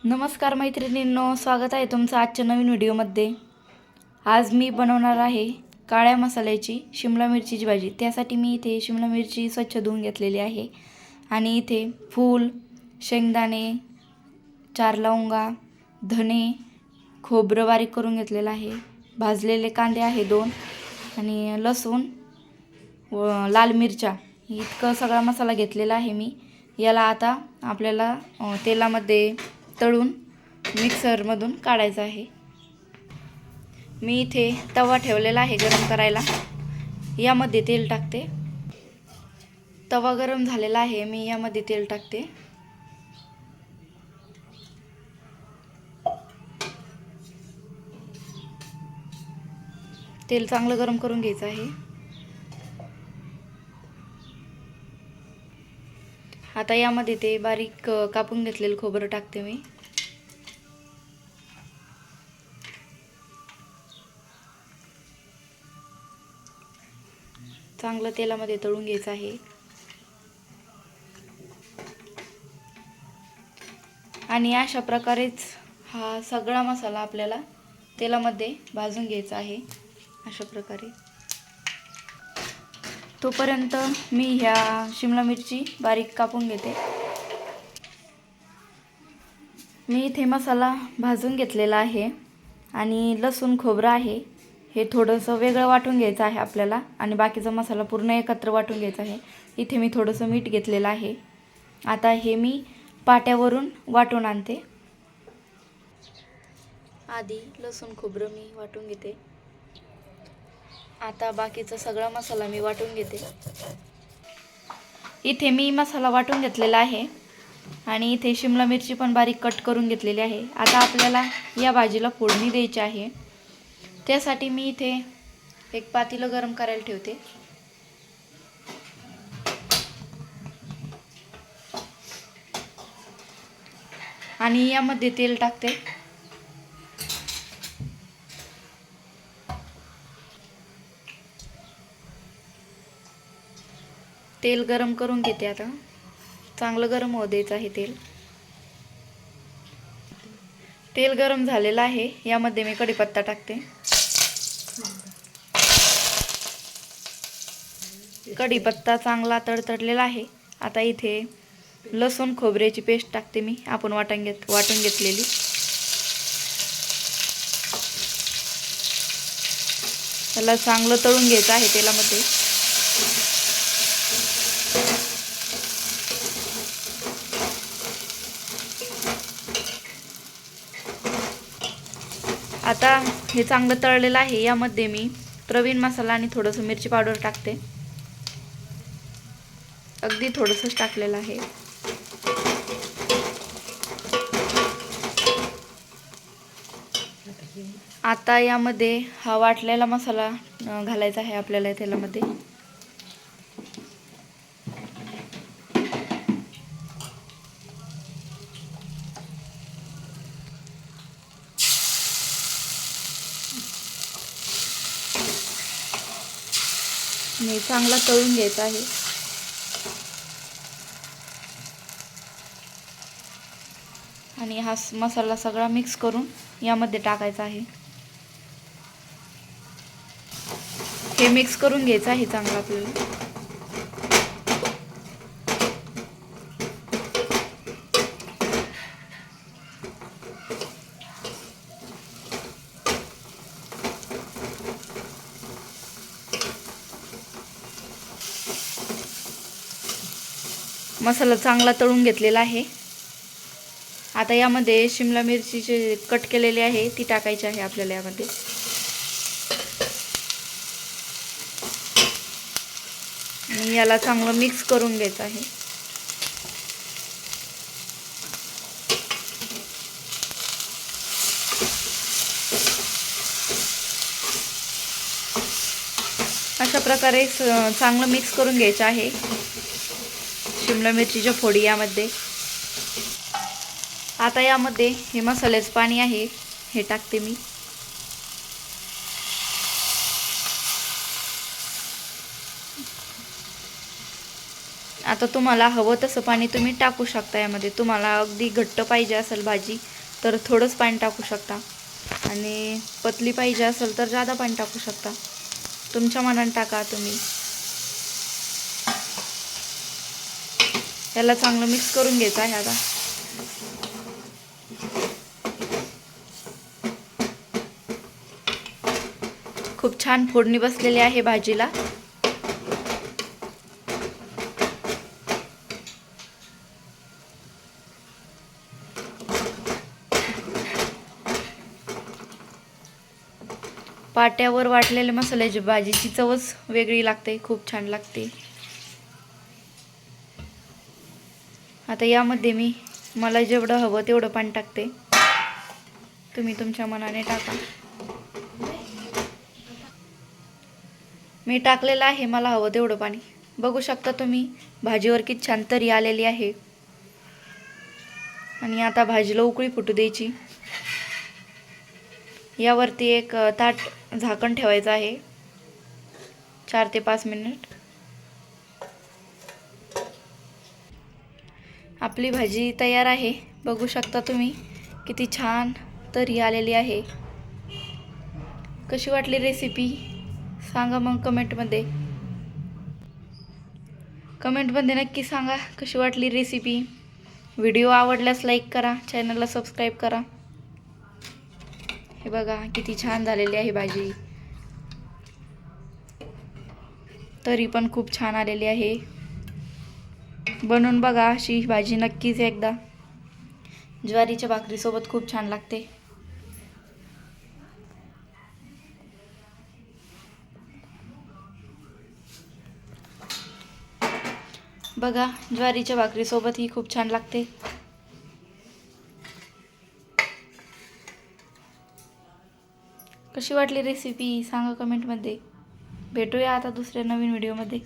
नमस्कार मैत्रिणींनो, स्वागत आहे तुमचं आजच्या नवीन व्हिडिओमध्ये। आज मी बनवणार आहे काळ्या मसाल्याची शिमला मिरचीची भाजी। त्यासाठी मी इथे शिमला मिरची स्वच्छ धुवून घेतलेली आहे आणि इथे फूल, शेंगदाणे, 4 लवंगा, धने, खोबरं बारीक करून घेतलेलं आहे, भाजलेले कांदे आहे 2 आणि लसूण व लाल मिरच्या इतका सगळा मसाला घेतलेला आहे मी। याला आता आपल्याला तेलामध्ये तळून मिक्सरमधून काढायचं आहे। मी इथे तवा ठेवलेला आहे गरम करायला, यामध्ये तेल टाकते। तवा गरम झालेला आहे, मी यामध्ये तेल टाकते। तेल चांगलं गरम करून घ्यायचं आहे। आता यामध्ये ते बारीक कापून घेतलेलं खोबरं टाकते मी। चांगलं तेलामध्ये तळून घ्यायचं आहे आणि अशा प्रकारेच हा सगळा मसाला आपल्याला तेलामध्ये भाजून घ्यायचा आहे। अशा प्रकारे तोपर्यंत मी ह्या शिमला मिरची बारीक कापून घेते। मी इथे मसाला भाजून घेतलेला आहे आणि लसूण खोबरं आहे हे थोडंसं वेगळं वाटून घ्यायचं आहे आपल्याला आणि बाकीचा मसाला पूर्ण एकत्र वाटून घ्यायचा आहे। इथे मी थोडंसं मीठ घेतलेलं आहे। आता हे मी पाट्यावरून वाटून आणते। आधी लसूण खोबरं मी वाटून घेते। आता बाकीचा सगळा मसाला मी वाटून घेते। इथे मी मसाला वाटून घेतलेला आहे आणि इथे शिमला मिरची पण बारीक कट करून घेतलेली आहे। आता आपल्याला या भाजीला फोडणी द्यायची आहे। त्यासाठी मी इथे एक पातेलं गरम करायला ठेवते आणि यामध्ये तेल टाकते। तेल गरम करून घेते। आता चांगलं गरम होऊ द्यायचं आहे तेल। तेल गरम झालेलं आहे, यामध्ये मी कढीपत्ता टाकते। कढीपत्ता चांगला तडतडलेला आहे। आता इथे लसूण खोबऱ्याची पेस्ट टाकते मी, आपण वाटून घेतलेली। त्याला चांगलं तळून घ्यायचं आहे तेलामध्ये। आता हे चांगलं तळलेलं आहे, यामध्ये मी प्रवीण मसाला आणि थोडंसं मिरची पावडर टाकते। अगदी थोडंसंच टाकलेलं आहे। आता यामध्ये हा वाटलेला मसाला घालायचा आहे आपल्याला या तेलामध्ये। मी चांगला तळून घ्यायचा आहे आणि हा मसाला सगळा मिक्स करून यामध्ये टाकायचा आहे। हे मिक्स करून घ्यायचं आहे चांगलं आपल्याला। मसाला चांगला तळून घेतलेला आहे। आता यामध्ये शिमला मिरचीचे कट केलेले आहे ती टाकायची आहे आपल्याला यामध्ये। आणि याला चांगलं मिक्स करून घ्यायचं आहे। अशा प्रकारे चांगलं मिक्स करून घ्यायचं आहे शिमला मिरचीच्या फोडी यामध्ये। आता यामध्ये हे मसाल्याचं पाणी आहे हे टाकते मी। आता तुम्हाला हवं तसं पाणी तुम्ही टाकू शकता यामध्ये. तुम्हाला अगदी घट्ट पाहिजे असेल भाजी तर थोडंच पाणी टाकू शकता आणि पतली पाहिजे असेल तर जादा पाणी टाकू शकता. तुमच्या मनाने टाका तुम्ही. याला चांगलं मिक्स करून घ्यायचं आहे आता. खूप छान फोडणी बसलेली आहे भाजीला. पाट्यावर वाटलेल्या मसाल्याची भाजीची चवच वेगळी लागते, खूप छान लागते. आता यामध्ये मला जेवढं हवं तेवढं पाणी टाकते. तुम्ही तुमच्या मनाने टाका. मी टाकलेलं आहे मला हवं तेवढं पाणी. बघू शकता तुम्ही भाजीवर किती छान तरी आलेली आहे. आणि आता भाजीला उकळी फुटू द्यायची. यावरती एक ताट झाकण ठेवायचं आहे 4 ते 5 मिनिट. आपली भाजी तयार आहे. बघू शकता तुम्ही किती छान तरी आलेली आहे. कशी वाटली रेसिपी सांगा मग कमेंटमध्ये. कमेंटमध्ये नक्की सांगा कशी वाटली रेसिपी. व्हिडिओ आवडल्यास लाईक करा, चॅनलला सबस्क्राईब करा. हे बघा किती छान झालेली आहे भाजी. तरी पण खूप छान आलेली आहे. बनवून बघा अशी भाजी नक्कीच एकदा. ज्वारीच्या भाकरीसोबत खूप छान लागते. बघा ज्वारीच्या भाकरीसोबत ही खूप छान लागते. कशी वाटली रेसिपी सांगा कमेंटमध्ये. भेटूया आता दुसऱ्या नवीन व्हिडिओमध्ये.